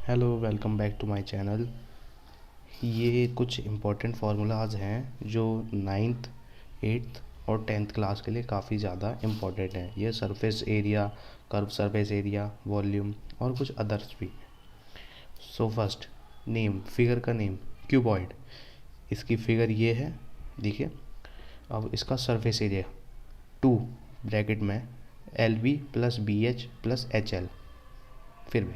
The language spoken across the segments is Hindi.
Hello, welcome back to my channel. ये कुछ इम्पोर्टेंट फार्मूलाज हैं जो नाइन्थ, एट्थ और टेंथ क्लास के लिए काफ़ी ज़्यादा इम्पोर्टेंट हैं। ये surface area, curve surface area, volume और कुछ अदर्स भी। सो फर्स्ट, नेम, फिगर का नेम क्यूबॉइड। इसकी फिगर ये है, देखिए। अब इसका सरफेस एरिया 2 ब्रैकेट में LB + BH + HL, फिर भी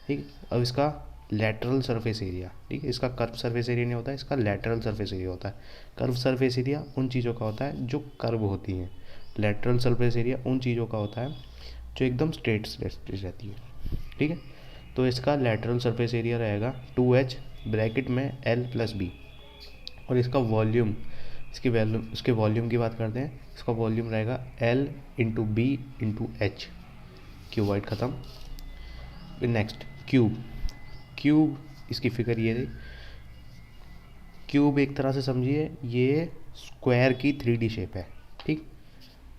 ठीक है। अब इसका लेटरल सरफेस एरिया, ठीक है। इसका कर्व सरफेस एरिया नहीं होता है, इसका लेटरल सरफेस एरिया होता है। कर्व सरफेस एरिया उन चीज़ों का होता है जो कर्व होती हैं। लेटरल सरफेस एरिया उन चीज़ों का होता है जो एकदम स्ट्रेट रहती है, ठीक है। तो इसका लेटरल सरफेस एरिया रहेगा 2H ब्रैकेट में L + B। और इसका वॉल्यूम, इसके वॉल्यूम की बात करते हैं। इसका वॉल्यूम रहेगा L × B × H। क्यूबॉइड ख़त्म। नेक्स्ट, क्यूब इसकी फिगर ये थी। क्यूब एक तरह से समझिए ये स्क्वायर की 3D शेप है, ठीक।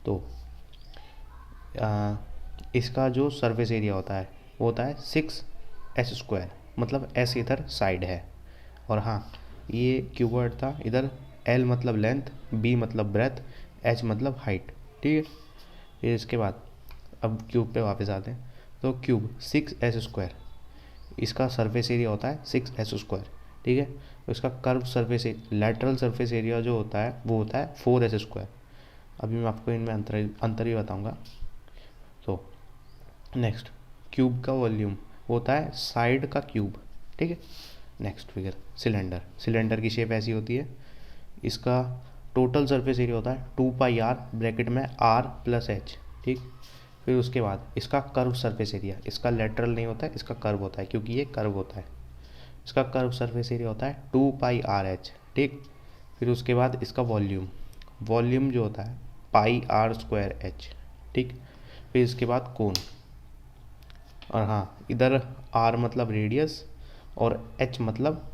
तो इसका जो सरफेस एरिया होता है वो होता है 6S², मतलब S इधर साइड है। और हाँ, ये क्यूबॉइड था। इधर L मतलब लेंथ, B मतलब ब्रेथ, H मतलब हाइट, ठीक है। फिर इसके बाद अब क्यूब पे वापस आते हैं। तो क्यूब 6S², इसका सरफेस एरिया होता है 6S², ठीक है। तो इसका curve surface lateral surface area जो होता है वो होता है 4S²। अभी मैं आपको इनमें अंतर ही बताऊंगा। तो नेक्स्ट, क्यूब का वॉल्यूम होता है साइड का क्यूब, ठीक है। नेक्स्ट फिगर, सिलेंडर की शेप ऐसी होती है। इसका टोटल सरफेस एरिया होता है 2πr ब्रैकेट में R + H, ठीक। फिर उसके बाद इसका कर्व सरफेस एरिया, इसका लेटरल नहीं होता है, इसका कर्व होता है, क्योंकि ये कर्व होता है। इसका कर्व सरफेस एरिया होता है 2πRH, ठीक। फिर उसके बाद इसका वॉल्यूम जो होता है πr²H, ठीक। फिर इसके बाद कोन, और हाँ, इधर R मतलब रेडियस और H मतलब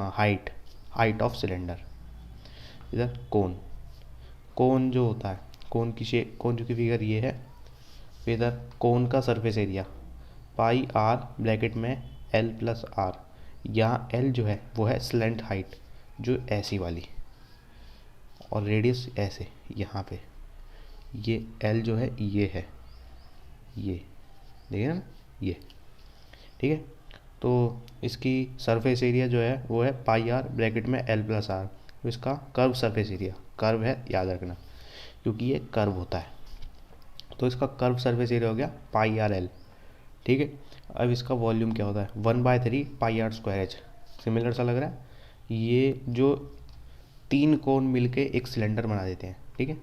हाइट ऑफ सिलेंडर। इधर कोन जो होता है, कोन जो की फिगर ये है। फिर इधर कोन का सरफेस एरिया πr ब्रैकेट में L + R। यहाँ L जो है वो है स्लेंट हाइट, जो ऐसी वाली, और रेडियस ऐसे यहाँ पे। ये L जो है ये है, ये देखिए ना, ये, ठीक है। तो इसकी सरफेस एरिया जो है वो है πr ब्रैकेट में L + R। तो इसका कर्व सरफेस एरिया, कर्व है याद रखना, क्योंकि ये कर्व होता है। तो इसका कर्व सरफेस एरिया हो गया πrl, ठीक है। अब इसका वॉल्यूम क्या होता है 1/3 πr²H। सिमिलर सा लग रहा है। ये जो 3 कोन मिलके एक सिलेंडर बना देते हैं, ठीक है।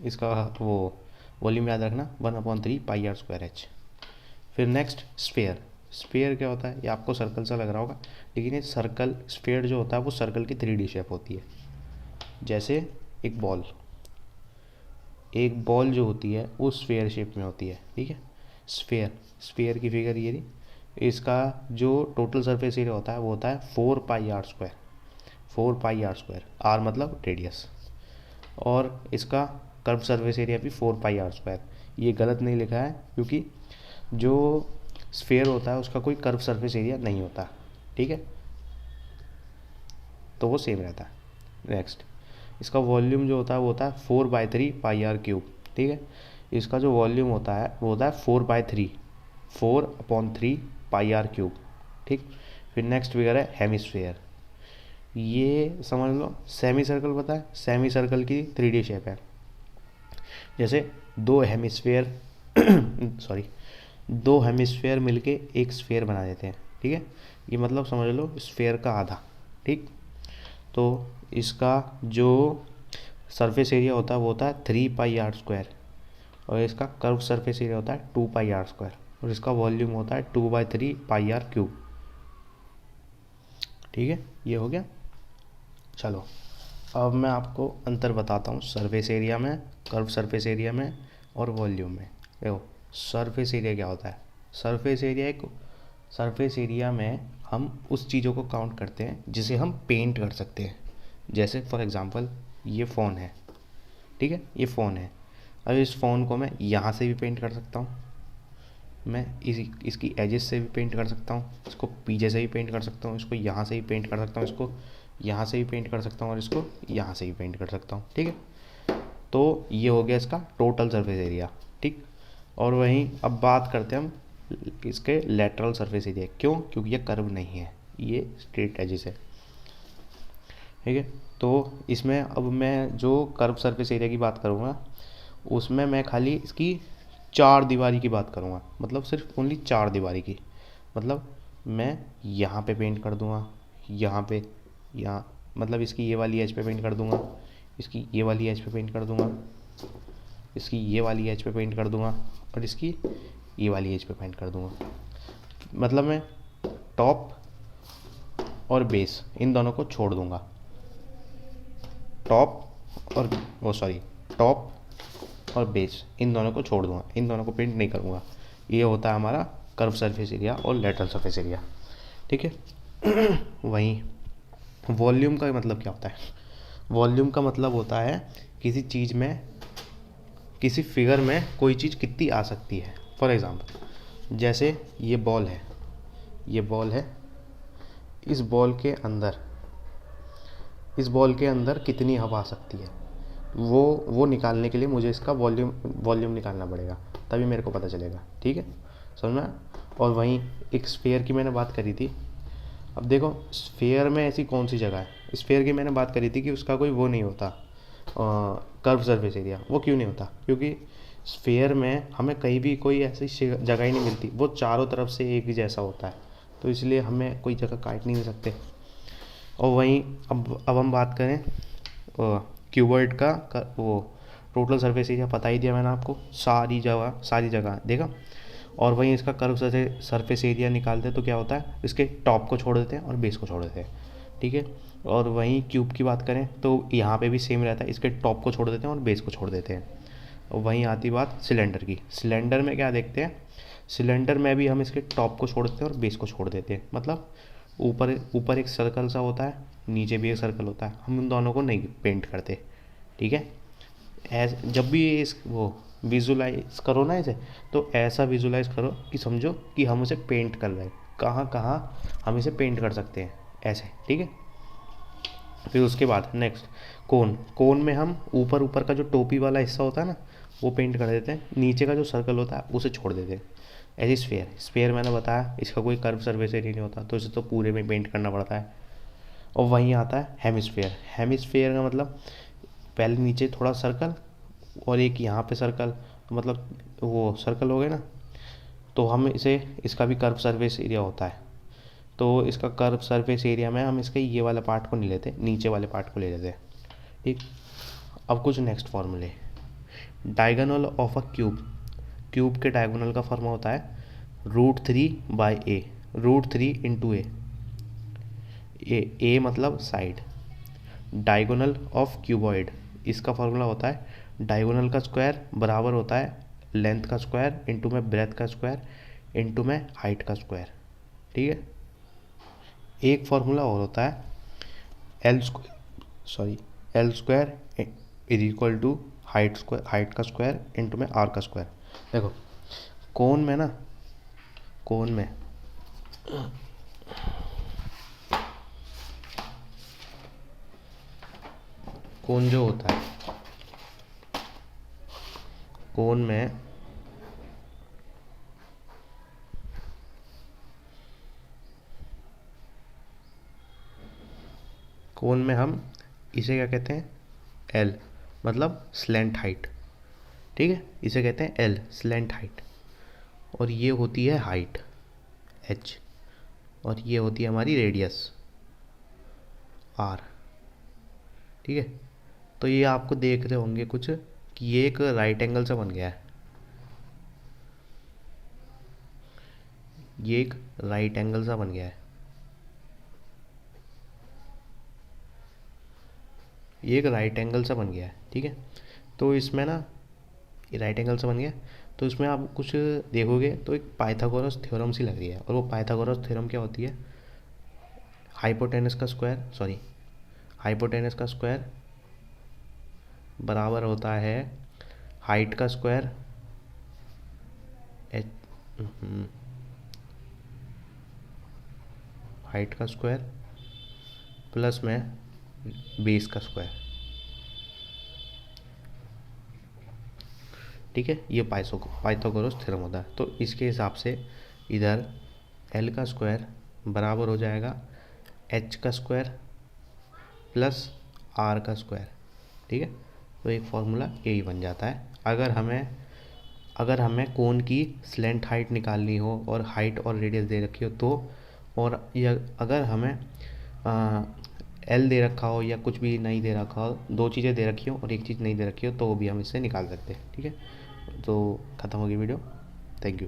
इसका वो वॉल्यूम याद रखना 1/3 πr²H। फिर नेक्स्ट, स्फेयर क्या होता है, ये आपको सर्कल सा लग रहा होगा, लेकिन ये स्फेयर जो होता है वो सर्कल की 3D शेप होती है। जैसे एक बॉल जो होती है वो स्फेयर शेप में होती है, ठीक है। स्फेयर की फिगर ये थी। इसका जो टोटल सरफेस एरिया होता है वो होता है 4πr², 4πr², R मतलब रेडियस। और इसका कर्व सरफेस एरिया भी 4πr²। ये गलत नहीं लिखा है, क्योंकि जो स्फेयर होता है उसका कोई कर्व सरफेस एरिया नहीं होता, ठीक है। तो वो सेम रहता है। नेक्स्ट, इसका वॉल्यूम जो होता है वो होता है 4/3 πr³, ठीक है। इसका जो वॉल्यूम होता है वो होता है 4/3, 4/3 πr³, ठीक। फिर नेक्स्ट फिगर है हेमिस्फेयर। ये समझ लो सेमी सर्कल, पता है सेमी सर्कल की 3D शेप है। जैसे दो हेमिस्फेयर मिलके एक स्फेयर बना देते हैं, ठीक है। ये मतलब समझ लो स्फेयर का आधा, ठीक। तो इसका जो सरफेस एरिया होता है वो होता है 3πr², और इसका कर्व सरफेस एरिया होता है 2πr², और इसका वॉल्यूम होता है 2/3 πr³, ठीक है। ये हो गया। चलो, अब मैं आपको अंतर बताता हूँ सरफेस एरिया में, कर्व सरफेस एरिया में और वॉल्यूम में। देखो, सरफेस एरिया क्या होता है। सरफेस एरिया में हम उस चीज़ों को काउंट करते हैं जिसे हम पेंट कर सकते हैं। जैसे फॉर एग्जांपल ये फ़ोन है, ठीक है, ये फ़ोन है। अब इस फ़ोन को मैं यहाँ से भी पेंट कर सकता हूँ, मैं इसकी एजेस से भी पेंट कर सकता हूँ, इसको पीछे से भी पेंट कर सकता हूँ, इसको यहाँ से भी पेंट कर सकता हूँ, इसको यहाँ से भी पेंट कर सकता हूँ और इसको यहाँ से भी पेंट कर सकता हूँ। ठीक है, तो ये हो गया इसका टोटल सरफेस एरिया। ठीक, और वहीं अब बात करते हैं हम इसके लेटरल सरफेस एरिया। क्यों? क्योंकि ये कर्व नहीं है, ये स्ट्रेट एजेस है। ठीक है, तो इसमें अब मैं जो कर्व सरफेस एरिया की बात करूँगा उसमें मैं खाली इसकी 4 दीवारी की बात करूँगा, मतलब सिर्फ ओनली 4 दीवारी की। मतलब मैं यहाँ पे पेंट कर दूँगा, यहाँ पे, यहाँ, मतलब इसकी ये वाली एज पे पेंट कर दूँगा, इसकी ये वाली एज पे पेंट कर दूँगा, इसकी ये वाली एज पे पेंट कर दूँगा और इसकी ये वाली एज पे पेंट कर दूँगा। मतलब मैं टॉप और बेस इन दोनों को छोड़ दूँगा, टॉप और टॉप और बेस इन दोनों को छोड़ दूंगा, इन दोनों को पेंट नहीं करूँगा। ये होता है हमारा कर्व सरफेस एरिया और लेटरल सरफेस एरिया। ठीक है, वहीं वॉल्यूम का मतलब क्या होता है? वॉल्यूम का मतलब होता है किसी चीज़ में, किसी फिगर में कोई चीज़ कितनी आ सकती है। फॉर एग्ज़ाम्पल जैसे ये बॉल है, ये बॉल है, इस बॉल के अंदर कितनी हवा आ सकती है, वो निकालने के लिए मुझे इसका वॉल्यूम निकालना पड़ेगा, तभी मेरे को पता चलेगा। ठीक है, समझना। और वहीं एक स्फेयर की मैंने बात करी थी। अब देखो स्फेयर में ऐसी कौन सी जगह है, स्फेयर की मैंने बात करी थी कि उसका कोई वो नहीं होता कर्व सरफेस एरिया। वो क्यों नहीं होता? क्योंकि स्फेयर में हमें कहीं भी कोई ऐसी जगह ही नहीं मिलती, वो चारों तरफ से एक ही जैसा होता है, तो इसलिए हमें कोई जगह काट नहीं सकते। और वहीं अब हम बात करें क्यूबॉइड का वो टोटल सरफेस एरिया पता ही दिया मैंने आपको, सारी जगह देखा। और वहीं इसका कर्व सरफेस एरिया निकालते हैं तो क्या होता है, इसके टॉप को छोड़ देते हैं और बेस को छोड़ देते हैं। ठीक है, और वहीं क्यूब की बात करें तो यहाँ पे भी सेम रहता है, इसके टॉप को छोड़ देते हैं और बेस को छोड़ देते हैं। और वहीं आती बात सिलेंडर की। सिलेंडर में क्या देखते हैं, सिलेंडर में भी हम इसके टॉप को छोड़ देते हैं और बेस को छोड़ देते हैं। मतलब ऊपर एक सर्कल सा होता है, नीचे भी एक सर्कल होता है, हम उन दोनों को नहीं पेंट करते। ठीक है, जब भी इस वो विजुलाइज करो ना इसे, तो ऐसा विजुलाइज करो कि समझो कि हम उसे पेंट कर रहे हैं, कहाँ कहाँ हम इसे पेंट कर सकते हैं, ऐसे। ठीक है, फिर उसके बाद नेक्स्ट कोन में हम ऊपर का जो टोपी वाला हिस्सा होता है ना, वो पेंट कर देते हैं, नीचे का जो सर्कल होता है उसे छोड़ देते हैं। ऐसे स्फेयर मैंने बताया इसका कोई कर्व सरफेस एरिया नहीं होता, तो इसे तो पूरे में पेंट करना पड़ता है। और वहीं आता है हेमिस्फेयर का मतलब पहले नीचे थोड़ा सर्कल और एक यहाँ पे सर्कल, मतलब वो सर्कल हो गए ना, तो हम इसका भी कर्व सरफेस एरिया होता है। तो इसका कर्व सरफेस एरिया में हम इसके ये वाला पार्ट को नहीं लेते, नीचे वाले पार्ट को ले लेते हैं। ठीक, अब कुछ नेक्स्ट फॉर्मूले। डायगोनल ऑफ अ क्यूब के डायगोनल का फॉर्मूला होता है √3/a, √3 इंटू ए मतलब साइड। डायगोनल ऑफ क्यूबॉइड, इसका फॉर्मूला होता है डायगोनल का स्क्वायर बराबर होता है लेंथ का स्क्वायर इंटू में ब्रेथ का स्क्वायर इंटू में हाइट का स्क्वायर। ठीक है, एक फार्मूला और होता है L square is equal to height का स्क्वायर इंटू में आर का स्क्वायर। देखो कोन में कोन जो होता है, कोन में हम इसे क्या कहते हैं, एल मतलब स्लैंट हाइट। ठीक है, इसे कहते हैं एल स्लैंट हाइट, और ये होती है हाइट एच, और ये होती है हमारी रेडियस आर। ठीक है, तो ये आपको देख रहे होंगे कुछ कि ये एक राइट एंगल से बन गया है, ये एक राइट एंगल सा बन गया है, ये एक राइट एंगल सा बन गया है। ठीक है, तो इसमें ना ये राइट एंगल से बन गया, तो इसमें आप कुछ देखोगे तो एक पाइथागोरस थ्योरम सी लग रही है। और वो पाइथागोरस थ्योरम क्या होती है, हाइपोटेनस का स्क्वायर बराबर होता है हाइट का स्क्वायर हाइट का स्क्वायर प्लस में बेस का स्क्वायर। ठीक है, ये पाइथागोरस थ्योरम होता है। तो इसके हिसाब से इधर एल का स्क्वायर बराबर हो जाएगा एच का स्क्वायर प्लस आर का स्क्वायर। ठीक है, तो एक फॉर्मूला यही बन जाता है। अगर हमें कोन की स्लेंट हाइट निकालनी हो और हाइट और रेडियस दे रखी हो तो, और या अगर हमें एल दे रखा हो या कुछ भी नहीं दे रखा हो, दो चीज़ें दे रखी हो और एक चीज़ नहीं दे रखी हो, तो वो भी हम इससे निकाल सकते हैं। ठीक है, तो ख़त्म होगी वीडियो। Thank you.